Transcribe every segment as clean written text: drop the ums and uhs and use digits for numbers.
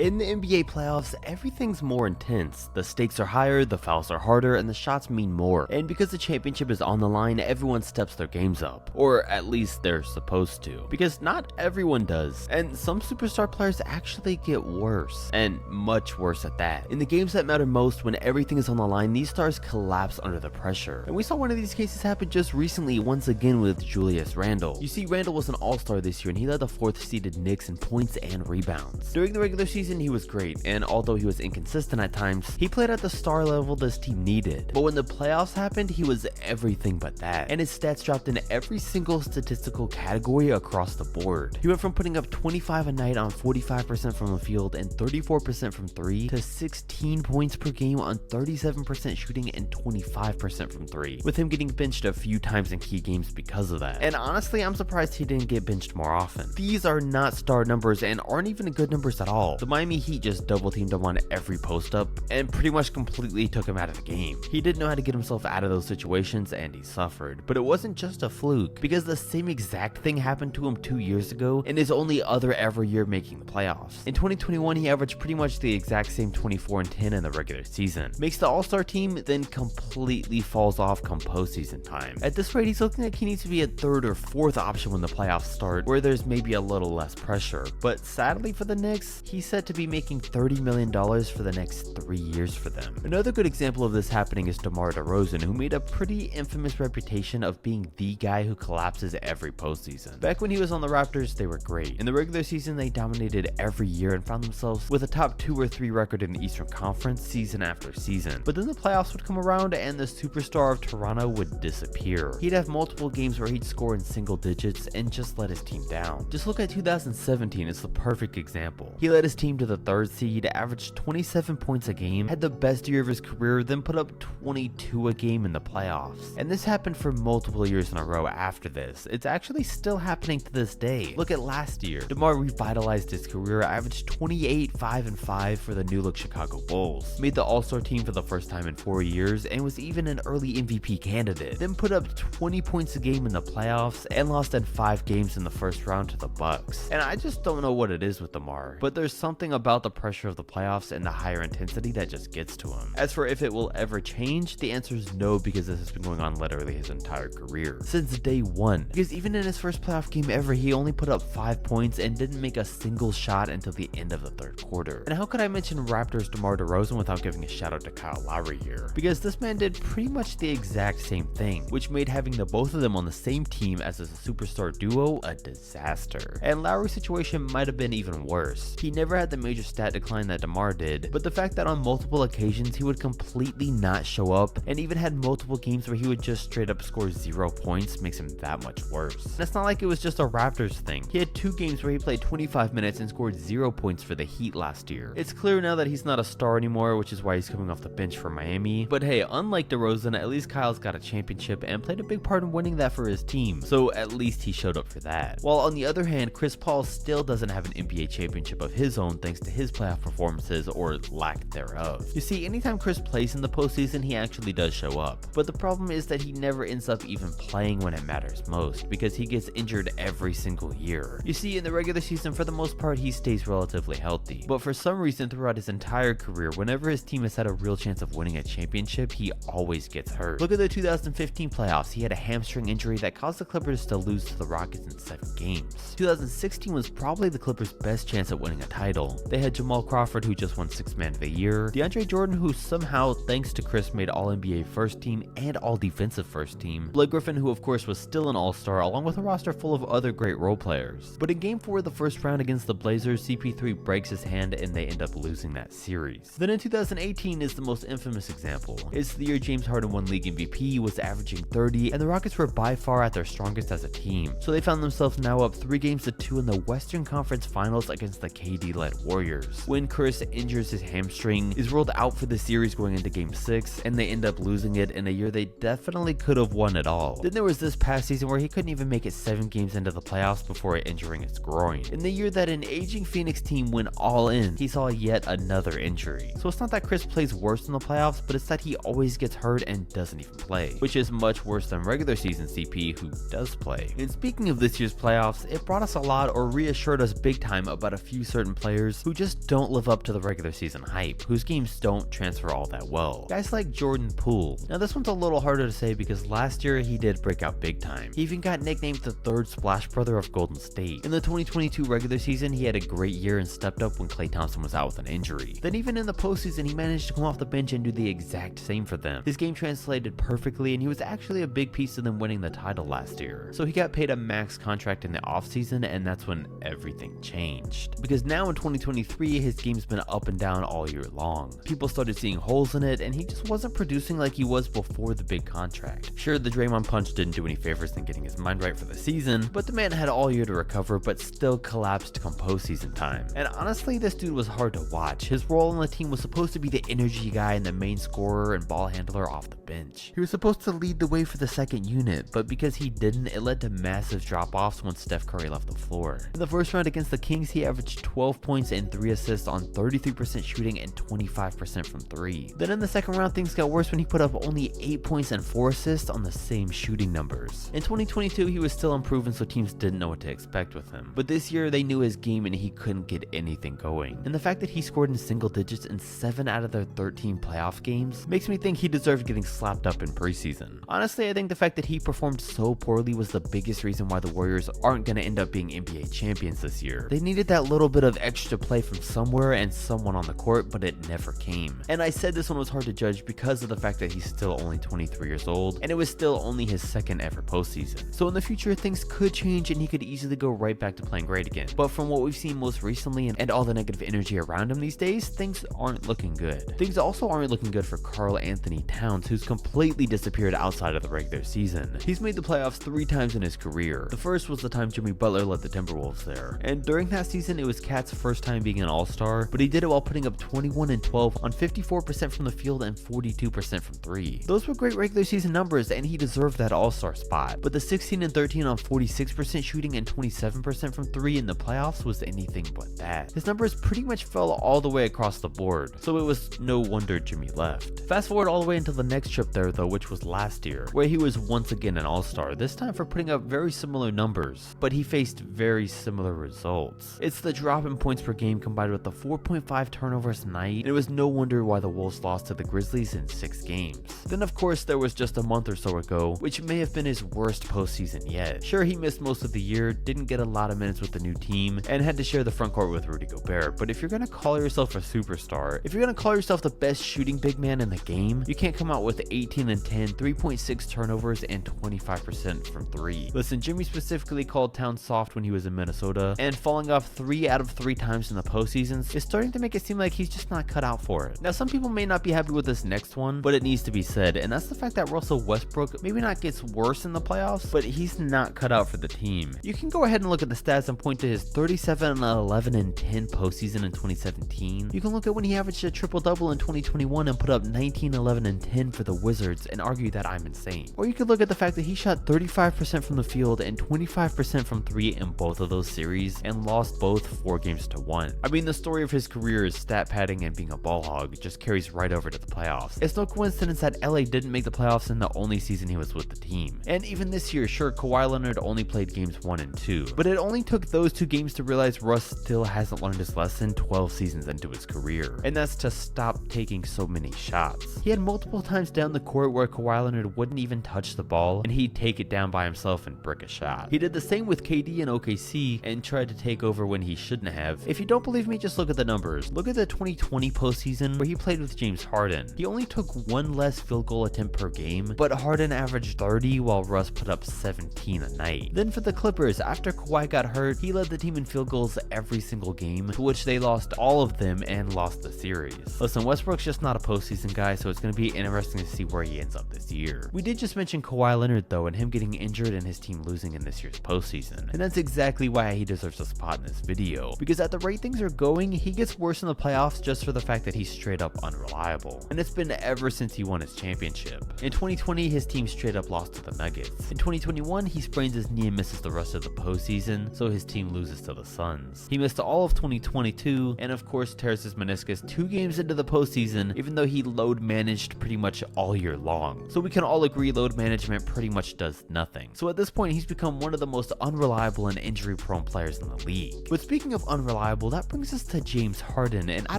In the NBA playoffs, everything's more intense. The stakes are higher, the fouls are harder, and the shots mean more. And because the championship is on the line, everyone steps their games up. Or at least they're supposed to. Because not everyone does. And some superstar players actually get worse. And much worse at that. In the games that matter most, when everything is on the line, these stars collapse under the pressure. And we saw one of these cases happen just recently once again with Julius Randle. You see, Randle was an all-star this year and he led the 4th-seeded Knicks in points and rebounds. During the regular season, he was great, and although he was inconsistent at times, he played at the star level this team needed. But when the playoffs happened, he was everything but that, and his stats dropped in every single statistical category across the board. He went from putting up 25 a night on 45% from the field and 34% from 3 to 16 points per game on 37% shooting and 25% from 3, with him getting benched a few times in key games because of that. And honestly, I'm surprised he didn't get benched more often. These are not star numbers and aren't even good numbers at all. The Miami Heat just double teamed him on every post up and pretty much completely took him out of the game. He didn't know how to get himself out of those situations and he suffered. But it wasn't just a fluke, because the same exact thing happened to him 2 years ago in his only other ever year making the playoffs. In 2021, he averaged pretty much the exact same 24 and 10 in the regular season. Makes the all-star team, then completely falls off come postseason time. At this rate, he's looking like he needs to be a 3rd or 4th option when the playoffs start, where there's maybe a little less pressure. But sadly for the Knicks, he's set to be making $30 million for the next 3 years for them. Another good example of this happening is DeMar DeRozan, who made a pretty infamous reputation of being the guy who collapses every postseason. Back when he was on the Raptors, they were great. In the regular season, they dominated every year and found themselves with a top 2 or 3 record in the Eastern Conference season after season. But then the playoffs would come around and the superstar of Toronto would disappear. He'd have multiple games where he'd score in single digits and just let his team down. Just look at 2017 as the perfect example. He led his team to the 3rd seed, averaged 27 points a game, had the best year of his career, then put up 22 a game in the playoffs. And this happened for multiple years in a row after this. It's actually still happening to this day. Look at last year. DeMar revitalized his career, averaged 28, 5 and 5 for the new look Chicago Bulls, made the all-star team for the first time in 4 years, and was even an early MVP candidate. Then put up 20 points a game in the playoffs and lost in 5 games in the first round to the Bucks. And I just don't know what it is with DeMar, but there's something about the pressure of the playoffs and the higher intensity that just gets to him. As for if it will ever change, the answer is no, because this has been going on literally his entire career, since day one. Because even in his first playoff game ever, he only put up 5 points and didn't make a single shot until the end of the 3rd quarter. And how could I mention Raptors DeMar DeRozan without giving a shout out to Kyle Lowry here? Because this man did pretty much the exact same thing, which made having the both of them on the same team as a superstar duo a disaster. And Lowry's situation might have been even worse. He never had the major stat decline that DeMar did, but the fact that on multiple occasions he would completely not show up and even had multiple games where he would just straight up score 0 points makes him that much worse. And it's not like it was just a Raptors thing. He had 2 games where he played 25 minutes and scored 0 points for the Heat last year. It's clear now that he's not a star anymore, which is why he's coming off the bench for Miami. But hey, unlike DeRozan, at least Kyle's got a championship and played a big part in winning that for his team, so at least he showed up for that. While on the other hand, Chris Paul still doesn't have an NBA championship of his own thanks to his playoff performances or lack thereof. You see, anytime Chris plays in the postseason, he actually does show up. But the problem is that he never ends up even playing when it matters most, because he gets injured every single year. You see, in the regular season, for the most part, he stays relatively healthy. But for some reason, throughout his entire career, whenever his team has had a real chance of winning a championship, he always gets hurt. Look at the 2015 playoffs. He had a hamstring injury that caused the Clippers to lose to the Rockets in 7 games. 2016 was probably the Clippers' best chance at winning a title. They had Jamal Crawford, who just won 6th Man of the Year, DeAndre Jordan, who somehow, thanks to Chris, made All-NBA First Team and All-Defensive First Team, Blake Griffin, who of course was still an All-Star, along with a roster full of other great role players. But in Game 4 of the first round against the Blazers, CP3 breaks his hand and they end up losing that series. Then in 2018 is the most infamous example. It's the year James Harden won League MVP, was averaging 30, and the Rockets were by far at their strongest as a team. So they found themselves now up 3-2 in the Western Conference Finals against the KD-led Warriors, when Chris injures his hamstring, is ruled out for the series going into Game 6, and they end up losing it in a year they definitely could have won it all. Then there was this past season where he couldn't even make it 7 games into the playoffs before injuring his groin. In the year that an aging Phoenix team went all in, he saw yet another injury. So it's not that Chris plays worse in the playoffs, but it's that he always gets hurt and doesn't even play, which is much worse than regular season CP, who does play. And speaking of this year's playoffs, it brought us a lot, or reassured us big time about a few certain players players who just don't live up to the regular season hype, whose games don't transfer all that well. Guys like Jordan Poole. Now this one's a little harder to say because last year he did break out big time. He even got nicknamed the third Splash Brother of Golden State. In the 2022 regular season, he had a great year and stepped up when Klay Thompson was out with an injury. Then even in the postseason, he managed to come off the bench and do the exact same for them. His game translated perfectly, and he was actually a big piece of them winning the title last year. So he got paid a max contract in the offseason, and that's when everything changed. Because now in 2023, his game's been up and down all year long. People started seeing holes in it, and he just wasn't producing like he was before the big contract. Sure, the Draymond punch didn't do any favors in getting his mind right for the season, but the man had all year to recover, but still collapsed come postseason time. And honestly, this dude was hard to watch. His role on the team was supposed to be the energy guy and the main scorer and ball handler off the bench. He was supposed to lead the way for the second unit, but because he didn't, it led to massive drop-offs once Steph Curry left the floor. In the first round against the Kings, he averaged 12 points and 3 assists on 33% shooting and 25% from 3. Then in the second round, things got worse when he put up only 8 points and 4 assists on the same shooting numbers. In 2022, he was still improving, so teams didn't know what to expect with him. But this year, they knew his game and he couldn't get anything going. And the fact that he scored in single digits in 7 out of their 13 playoff games makes me think he deserved getting slapped up in preseason. Honestly, I think the fact that he performed so poorly was the biggest reason why the Warriors aren't going to end up being NBA champions this year. They needed that little bit of extra play from somewhere and someone on the court, but it never came. And I said this one was hard to judge because of the fact that he's still only 23 years old, and it was still only his second ever postseason. So in the future, things could change and he could easily go right back to playing great again. But from what we've seen most recently and all the negative energy around him these days, things aren't looking good. Things also aren't looking good for Karl Anthony Towns, who's completely disappeared outside of the regular season. He's made the playoffs 3 times in his career. The first was the time Jimmy Butler led the Timberwolves there. And during that season, it was Cat's first time being an all-star, but he did it while putting up 21 and 12 on 54% from the field and 42% from 3. Those were great regular season numbers, and he deserved that all-star spot. But the 16 and 13 on 46% shooting and 27% from 3 in the playoffs was anything but that. His numbers pretty much fell all the way across the board, so it was no wonder Jimmy left. Fast forward all the way until the next trip there though, which was last year, where he was once again an all-star, this time for putting up very similar numbers, but he faced very similar results. It's the drop in points per game combined with the 4.5 turnovers a night, and it was no wonder why the Wolves lost to the Grizzlies in 6 games. Then of course there was just a month or so ago, which may have been his worst postseason yet. Sure, he missed most of the year, didn't get a lot of minutes with the new team, and had to share the front court with Rudy Gobert, but if you're gonna call yourself a superstar, if you're gonna call yourself the best shooting big man in the game, you can't come out with 18 and 10, 3.6 turnovers, and 25% from 3. Listen, Jimmy specifically called Towns soft when he was in Minnesota, and falling off 3 out of 3 times in the postseasons is starting to make it seem like he's just not cut out for it. Now, some people may not be happy with this next one, but it needs to be said, and that's the fact that Russell Westbrook maybe not gets worse in the playoffs, but he's not cut out for the team. You can go ahead and look at the stats and point to his 37 and 11 and 10 postseason in 2017. You can look at when he averaged a triple-double in 2021 and put up 19, 11, and 10 for the Wizards and argue that I'm insane. Or you could look at the fact that he shot 35% from the field and 25% from 3 in both of those series and lost both 4 games to 1. I mean, the story of his career is stat padding and being a ball hog just carries right over to the playoffs. It's no coincidence that LA didn't make the playoffs in the only season he was with the team. And even this year, sure, Kawhi Leonard only played games 1 and 2, but it only took those 2 games to realize Russ still hasn't learned his lesson 12 seasons into his career, and that's to stop taking so many shots. He had multiple times down the court where Kawhi Leonard wouldn't even touch the ball, and he'd take it down by himself and brick a shot. He did the same with KD and OKC and tried to take over when he shouldn't have. If you don't believe me, just look at the numbers. Look at the 2020 postseason where he played with James Harden. He only took 1 less field goal attempt per game, but Harden averaged 30 while Russ put up 17 a night. Then for the Clippers, after Kawhi got hurt, he led the team in field goals every single game, to which they lost all of them and lost the series. Listen, Westbrook's just not a postseason guy, so it's going to be interesting to see where he ends up this year. We did just mention Kawhi Leonard though, and him getting injured and his team losing in this year's postseason, and that's exactly why he deserves a spot in this video, because at the rate things are going, he gets worse in the playoffs just for the fact that he's straight up unreliable, and it's been ever since he won his championship. In 2020, his team straight up lost to the Nuggets. In 2021, he sprains his knee and misses the rest of the postseason, so his team loses to the Suns. He missed all of 2022, and of course tears his meniscus 2 games into the postseason, even though he load managed pretty much all year long. So we can all agree load management pretty much does nothing. So at this point, he's become one of the most unreliable and injury prone players in the league. But speaking of unreliable, incredible, that brings us to James Harden, and I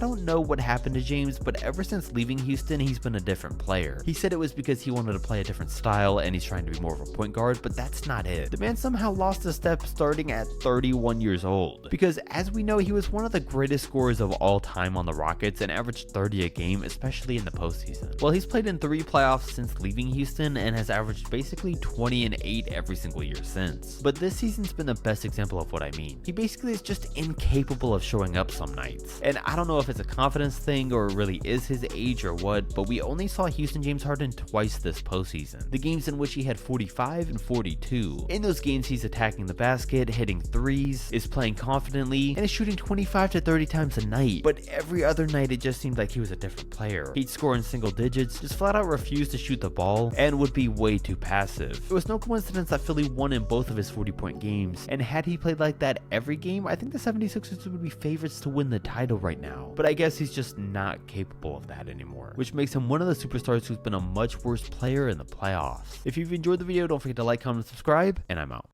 don't know what happened to James, but ever since leaving Houston, he's been a different player. He said it was because he wanted to play a different style and he's trying to be more of a point guard, but that's not it. The man somehow lost a step starting at 31 years old, because as we know, he was one of the greatest scorers of all time on the Rockets and averaged 30 a game, especially in the postseason. Well, he's played in 3 playoffs since leaving Houston and has averaged basically 20 and 8 every single year since. But this season's been the best example of what I mean. He basically is just incapable of showing up some nights. And I don't know if it's a confidence thing or it really is his age or what, but we only saw Houston James Harden twice this postseason. The games in which he had 45 and 42. In those games, he's attacking the basket, hitting threes, is playing confidently, and is shooting 25 to 30 times a night. But every other night, it just seemed like he was a different player. He'd score in single digits, just flat out refuse to shoot the ball, and would be way too passive. It was no coincidence that Philly won in both of his 40-point games, and had he played like that every game, I think the 76ers would be favorites to win the title right now. But I guess he's just not capable of that anymore, which makes him one of the superstars who's been a much worse player in the playoffs. If you've enjoyed the video, don't forget to like, comment, and subscribe, and I'm out.